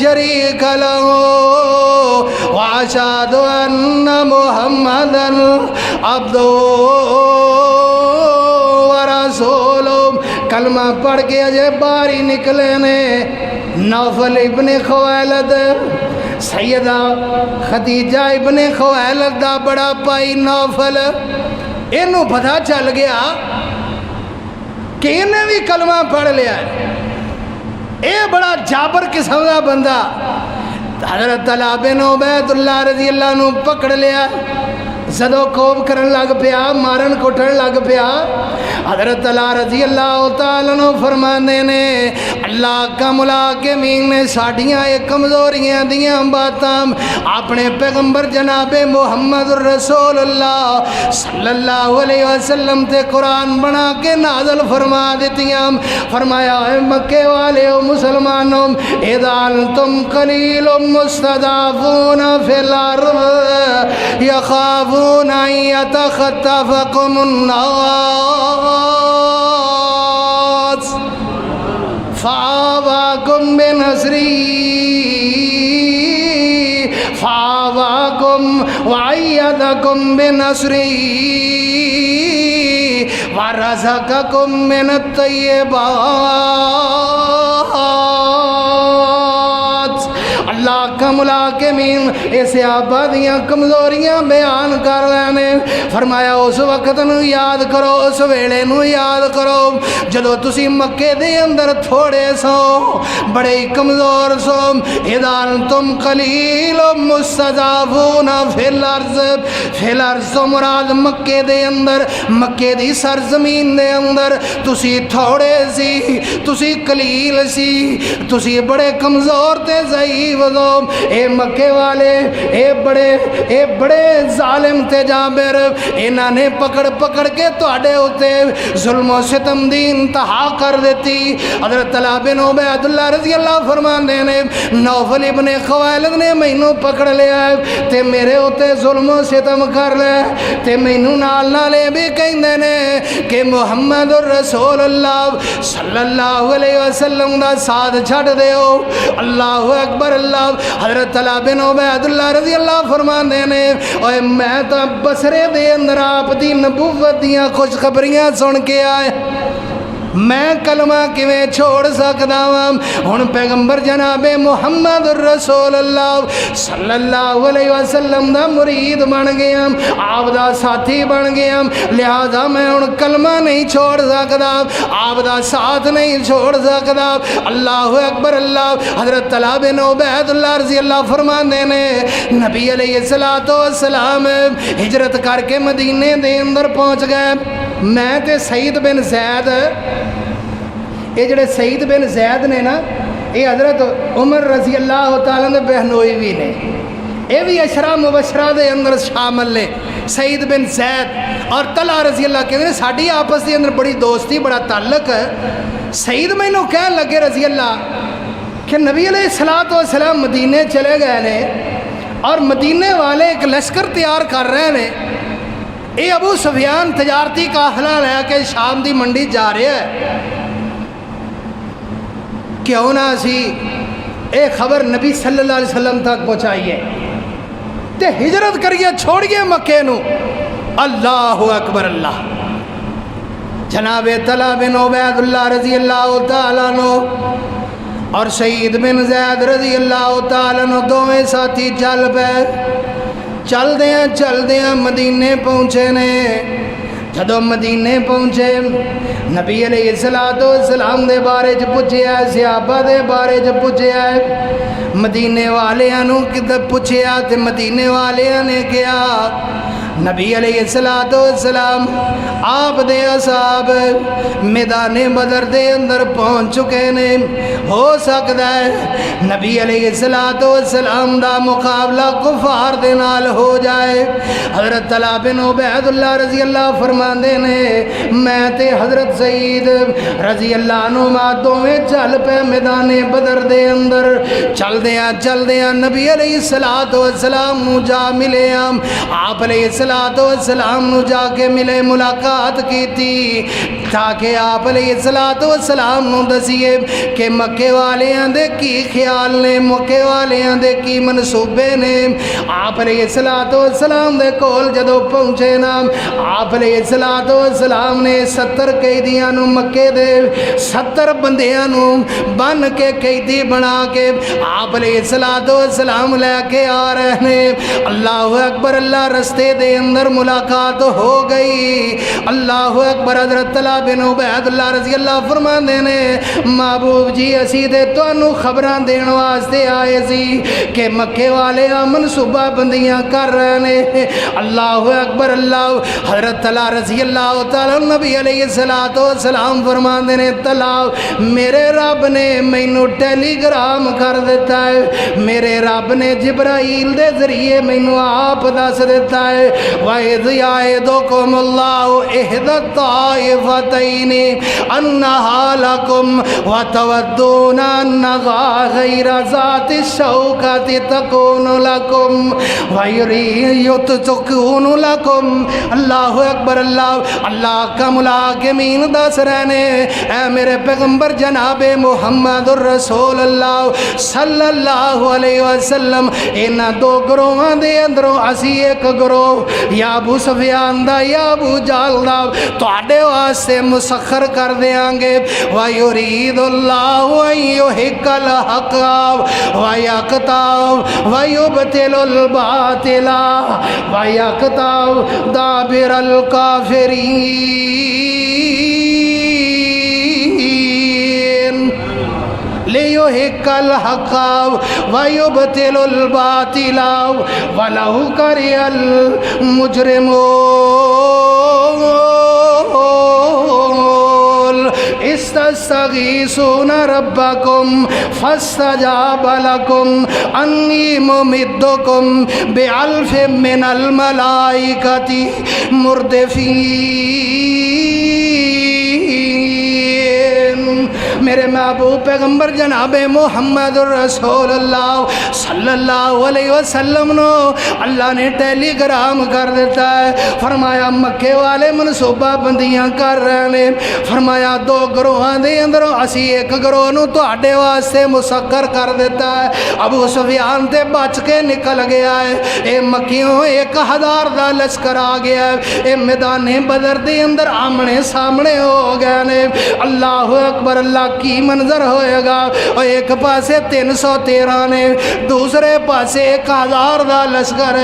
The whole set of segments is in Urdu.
شریک لہ واشہد ان محمدا عبدہ ورسولہ۔ کلمہ پڑھ کے اجے باری نکلے نے نوفل ابن خویلد، سیدہ خدیجہ ابن خویلد دا بڑا پائی نوفل، انہوں پتہ چل گیا کہ انہیں بھی کلمہ پڑھ لیا ہے، اے بڑا جابر قسم دا بندہ۔ حضرت طلحہ بن عبید اللہ رضی اللہ عنہ پکڑ لیا، زدو کوب کرن لگ پیا، مارن کٹن لگ پیا۔ حضرت طلحہ رضی اللہ تعالیٰ عنہ فرمانے نے اللہ کا ملاقمین نے ساڑیاں ایک کمزوریاں دیاں باتاں اپنے پیغمبر جناب محمد رسول اللہ صلی اللہ علیہ وسلم تے قرآن بنا کے نازل فرما دیتیاں۔ فرمایا اے مکے والے و مسلمانوں اذا انتم قلیل مستضعفون فی الارض یخافون ان یتخطفکم الناس فآواکم وعیدکم بنصری ورزقکم من الطیبات۔ اللہ کا ملاقمین ایسے آبادیاں کمزوریاں بیان کر لینے۔ فرمایا اس وقت نو یاد کرو، اس ویلے نو یاد کرو جدو تسی مکے دے اندر تھوڑے سو، بڑے کمزور سو۔ اذا انتم قلیل مستضعفون فی الارض، فی الارض مراد مکے دے اندر، مکے دی سرزمین دے اندر تسی تھوڑے سی، تسی قلیل سی، تسی بڑے کمزور تے ضعیف دو۔ اے مکے والے اے بڑے ظالم تے جابر، انہاں نے پکڑ پکڑ کے تواڈے ہوتے ظلم و ستم دی انتہا کر دیتی۔ حضرت طلحہ بن عبید اللہ رضی اللہ فرماندے نے نوفل ابن خویلد نے مینوں پکڑ لیا تے میرے ہوتے ظلم و ستم کر لے تے مینوں نال نالے بھی کہندے نے کہ محمد رسول اللہ صلی اللہ علیہ وسلم دا ساتھ چھڈ دیو۔ اللہ اکبر اللہ۔ حضرت طلحہ بن عبید اللہ رضی اللہ فرماندے نے اوے میں تو بصرے دے اندر آپ دی نبوت دیاں خوشخبریاں سن کے آئے، میں کلمہ کیویں چھوڑ سکدا ہاں؟ ہن پیغمبر جناب محمد رسول اللہ صلی اللہ علیہ وسلم دا مرید بن گیا، آپ دا ساتھی بن گیا، لہذا میں ہن کلمہ نہیں چھوڑ سکدا، آپ دا ساتھ نہیں چھوڑ سکدا۔ اللہ اکبر اللہ۔ حضرت طلحہ بن عبید اللہ رضی اللہ فرماندے نے نبی علیہ السلام ہجرت کر کے مدینے دے اندر پہنچ گئے۔ میں تے سعید بن زید، یہ جڑے سعید بن زید نے نا، یہ حضرت عمر رضی اللہ تعالیٰ نے بہنوئی بھی نے، یہ بھی اشرا مبشرہ دے اندر شامل نے۔ سعید بن زید اور طلحہ رضی اللہ کہتے ہیں ساڑھی آپس دے اندر بڑی دوستی، بڑا تعلق ہے۔ سعید مینوں کہن لگے رضی اللہ کہ نبی علیہ السلام مدینے چلے گئے نے اور مدینے والے ایک لشکر تیار کر رہے ہیں، اے ابو سفیان تجارتی قافلہ لے کے شام دی منڈی جا رہا ہے، کیوں نہ اسی اے خبر نبی صلی اللہ علیہ وسلم تک پہنچائیے تے ہجرت کریے، چھوڑیے مکے نو۔ اللہ اکبر اللہ۔ جناب طلحہ بن عبید اللہ رضی اللہ تعالیٰ عنہ اور سعید بن زید رضی اللہ تعالیٰ عنہ دوویں ساتھی چل پے، چل دیاں مدینے پہنچے نے۔ جدو مدینے پہنچے نبی علیہ السلام دے بارے چ پوچھیا، صحابہ دے بارے چ پوچھیا، مدینے والیاں کدھر پوچھیا تے مدینے والیاں نے کیا نبی علیہ السلام آپ دے اصحاب میدان بدر دے اندر پہنچ چکے نے، ہو سکتا ہے نبی علیہ السلام دا مقابلہ کفار دے نال ہو جائے۔ حضرت طلحہ بن عبید اللہ رضی اللہ فرماندے نے میں تے حضرت سعید رضی اللہ عنہ دوویں چل پے میدان بدر دے اندر، چل دیاں نبی علیہ السلام جا ملے آپ علیہ الصلوۃ والسلام نو جا کے ملے ملاقات کیتی تاکہ آپ علیہ الصلوۃ والسلام نو دسیے کہ مکے والیاں دے کی خیال نے مکے والیاں دے کی منصوبے نے آپ علیہ الصلوۃ والسلام دے کول جدو پہنچے نا آپ علیہ الصلوۃ والسلام نے 70 قیدیاں نو مکے دے 70 بندیاں نو بن کے قیدی بنا کے آپ علیہ الصلوۃ والسلام لے کے آ رہے ہیں اللہ اکبر اللہ رستے دے اندر ملاقات ہو گئی اللہ اکبر حضرت طلحہ بن عبید اللہ رضی اللہ فرماندے نے محبوب جی اسی تے تانوں خبراں دین واسطے آئے سی کہ مکے والے منصوبہ بندیاں کر رہے نے اللہ اکبر اللہ حضرت طلحہ رضی اللہ تعالی نبی علیہ الصلوۃ والسلام فرماندے نے طلحہ میرے رب نے مینوں ٹیلی گرام کر دیتا ہے میرے رب نے جبرائیل دے ذریعے مینوں آپ دس دیتا ہے وَإِذْ يَعِدُكُمُ اللَّهُ إِحْدَى الطَّائِفَتَيْنِ أَنَّهَا لَكُمْ وَتَوَدُّونَ أَنَّهَا غَيْرَ ذَاتِ الشَّوْكَةِ تَكُونُ لَكُمْ وَيُرِيدُ تَكُونُ لَكُمْ اللہ اکبر اللہ کا ملاقمین دس رہنے اے میرے پیغمبر جناب محمد الرسول اللہ صلی اللہ علیہ وسلم ان دو گروہاں دے اندروں اسی ایک گروہ یا ابو سفیان دا یا ابو جہل دا تواڈے واسطے مسخر کر دیاں گے وَيُرِيدُ اللَّهُ أَن يُحِقَّ الْحَقَّ وَيَقْطَعَ وَيُبْطِلُ الْبَاطِلَ وَيَقْطَعَ دَابِرَ الْكَافِرِينَ لِيُحِقَّ الْحَقَّ وَيُبْطِلُ الْبَاطِلَ وَلَوْ كَرِهَ الْمُجْرِمُونَ استستغیثون ربکم فاستجاب لکم انی ممدکم بِأَلْفٍ من الملائکۃ مردفین میرے محبوب پیغمبر جناب محمد الرسول اللہ صلی اللہ علیہ وسلم نو اللہ نے ٹیلی گرام کر دیتا ہے فرمایا مکے والے منصوبہ بندیاں کر رہے ہیں فرمایا دو گروہاں دے اندروں اسی ایک گروہ نو تواڈے واسطے مسخر کر دیتا ہے ابو سفیان تے بچ کے نکل گیا ہے اے مکیوں 1000 دا لشکر آ گیا ہے اے میدان بدر دے اندر آمنے سامنے ہو گئے نے اللہ اکبر اللہ کی منظر ہوئے گا اور ایک پاسے 313 نے دوسرے پاسے 1000 دا لشکر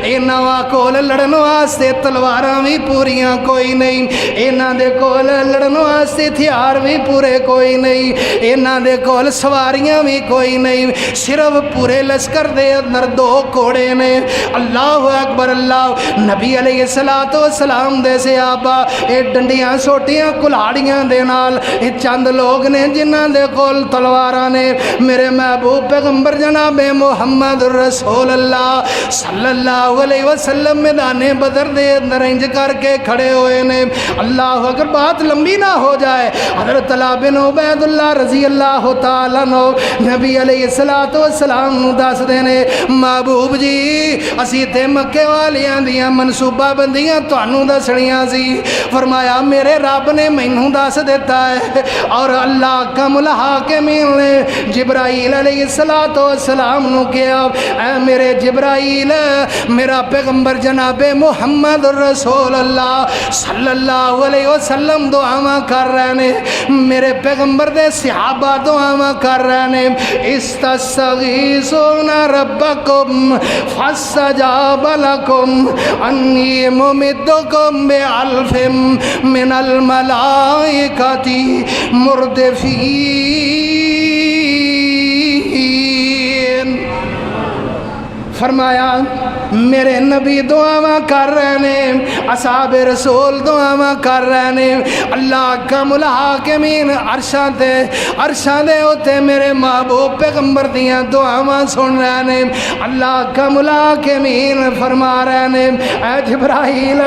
انہاں کول لڑن واسطے تلواراں بھی پوریاں کوئی نہیں انہاں دے کول لڑن واسطے ہتھیار بھی پورے کوئی نہیں انہاں دے کول سواریاں بھی کوئی نہیں صرف پورے لشکر دے اندر 2 گھوڑے نے اللہ اکبر اللہ نبی علیہ الصلوۃ والسلام دے صحابہ اے ڈنڈیاں سوٹیاں کلاڑیاں دے نال اے چند لوگ نے جنہاں دے کول تلواراں نے میرے محبوب پیغمبر جناب محمد الرسول اللہ صلی اللہ علیہ وسلم میدان بدر دے اندر انج کر کے کھڑے ہوئے نے اللہ اگر بات لمبی نہ ہو جائے حضرت طلحہ بن عبید اللہ رضی اللہ تعالیٰ عنہ نبی علیہ الصلوۃ والسلام نو دس دینے محبوب جی اسی تے مکے والیاں دیاں منصوبہ بندیاں تانوں دسنیاں سی فرمایا میرے رب نے مینوں دس دیتا ہے اور اللہ کا ملاحکمین نے جبرائیل علیہ الصلوۃ والسلام نو کہا اے میرے جبرائیل میرا پیغمبر جناب محمد الرسول اللہ صلی اللہ علیہ وسلم دعا کر رہے ہیں میرے پیغمبر دے صحابہ دعا کر رہے ہیں استستغیثون ربکم فاستجاب لکم انی ممدکم بِأَلْفٍ من الملائکۃ مردفین فرمایا میرے نبی دعا کر رہے ہیں اصحاب رسول دعا کر رہے ہیں اللہ کا ملاحکمین عرشاں دے ہوتے میرے محبوب پیغمبر دیاں دعا سن رہے ہیں اللہ کا ملاحکمین فرما رہے ہیں اے جبرائیل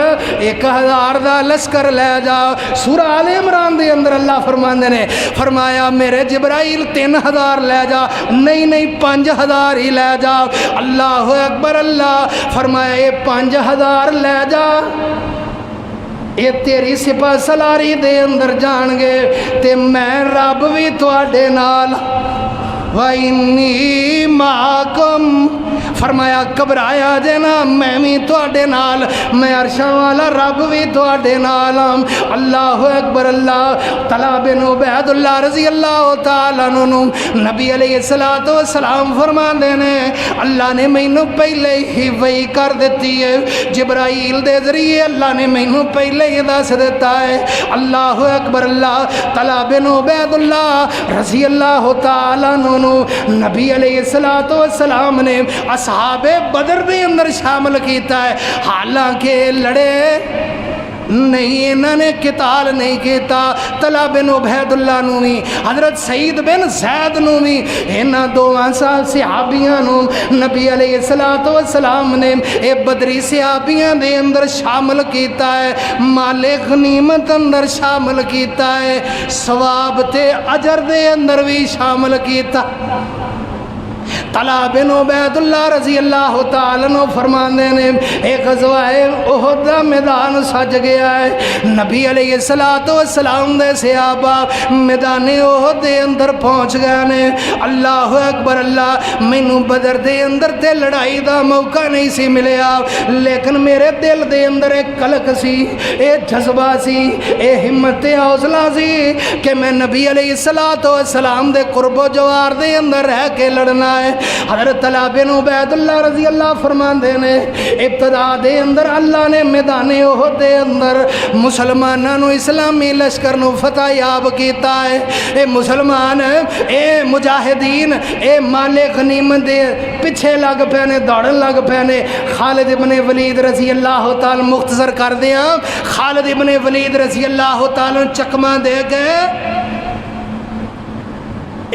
1000 دا لشکر لے جاؤ سورہ آل عمران دے اندر اللہ فرماندے نے فرمایا میرے جبرائیل 3000 لے جا نہیں 5000 ہی لے جاؤ اللہ اکبر اللہ فرمایا یہ 5000 لے جا، یہ تیری سپاہ سلاری دے اندر جان گے تے میں رب بھی تواڈے نال وَإِنِّي مَعَكُمْ، فرمایا گھبرایا جے نا، میں بھی تواڈے نال، میں عرشاں والا رب بھی تواڈے نال ہاں۔ اللہ اکبر۔ اللہ طلحہ بن عبید اللہ رضی اللہ تعالیٰ عنہ نبی علیہ السلام فرماندے نے اللہ نے مینوں پہلے ہی وحی کر دیتی ہے، جبرائیل دے ذریعے اللہ نے مینوں پہلے ہی دس دیتا ہے۔ اللہ اکبر۔ اللہ طلحہ بن عبید اللہ رضی اللہ تعالیٰ عنہ نبی علیہ السلام نے اصحاب بدر دے اندر شامل کیتا ہے، حالانکہ لڑے نہیں، انہوں نے قتال نہیں کیتا۔ طلحہ بن عبید اللہ نو بھی، حضرت سعید بن زید نو بھی، انہاں دوواں صحابیاں نو نبی علیہ السلام نے اے بدری صحابیاں دے اندر شامل کیتا ہے، مال غنیمت اندر شامل کیتا ہے، ثواب تے اجر دے اندر بھی شامل کیتا۔ طلحہ بن عبید اللہ رضی اللہ تعالیٰ عنہ فرماندے نے ایک غزوہ احد دا میدان سج گیا ہے، نبی علیہ السلام دے صحابہ میدان احد دے اندر پہنچ گئے نے۔ اللہ اکبر۔ اللہ مینوں بدر دے اندر تے لڑائی دا موقع نہیں سی ملیا، لیکن میرے دل دے اندر ایک کلک سی، ایک جذبہ سی، ایک ہمت حوصلہ سی کہ میں نبی علیہ السلام دے قرب و جوار دے اندر رہ کے لڑنا ہے۔ حضرت طلحہ بن عبید اللہ رضی اللہ فرماندے نے ابتدا دے اندر اللہ نے میدان احد دے اندر مسلمانوں نو اسلامی لشکر نو فتح یاب کیتا ہے۔ اے مسلمان، اے مجاہدین، اے مال غنیمت دے پیچھے لگ پینے، دوڑن لگ پینے۔ خالد ابن ولید رضی اللہ تعالی، مختصر کر دیاں، خالد ابن ولید رضی اللہ تعالی چکمہ دے گئے،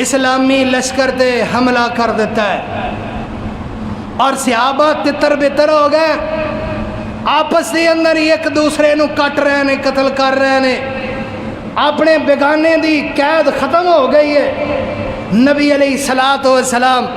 اسلامی لشکر دے حملہ کر دیتا ہے، اور صحابہ تتر بتر ہو گئے، آپس دے اندر ایک دوسرے نو کٹ رہے نے، قتل کر رہے نے، اپنے بیگانے دی قید ختم ہو گئی ہے۔ نبی علیہ السلام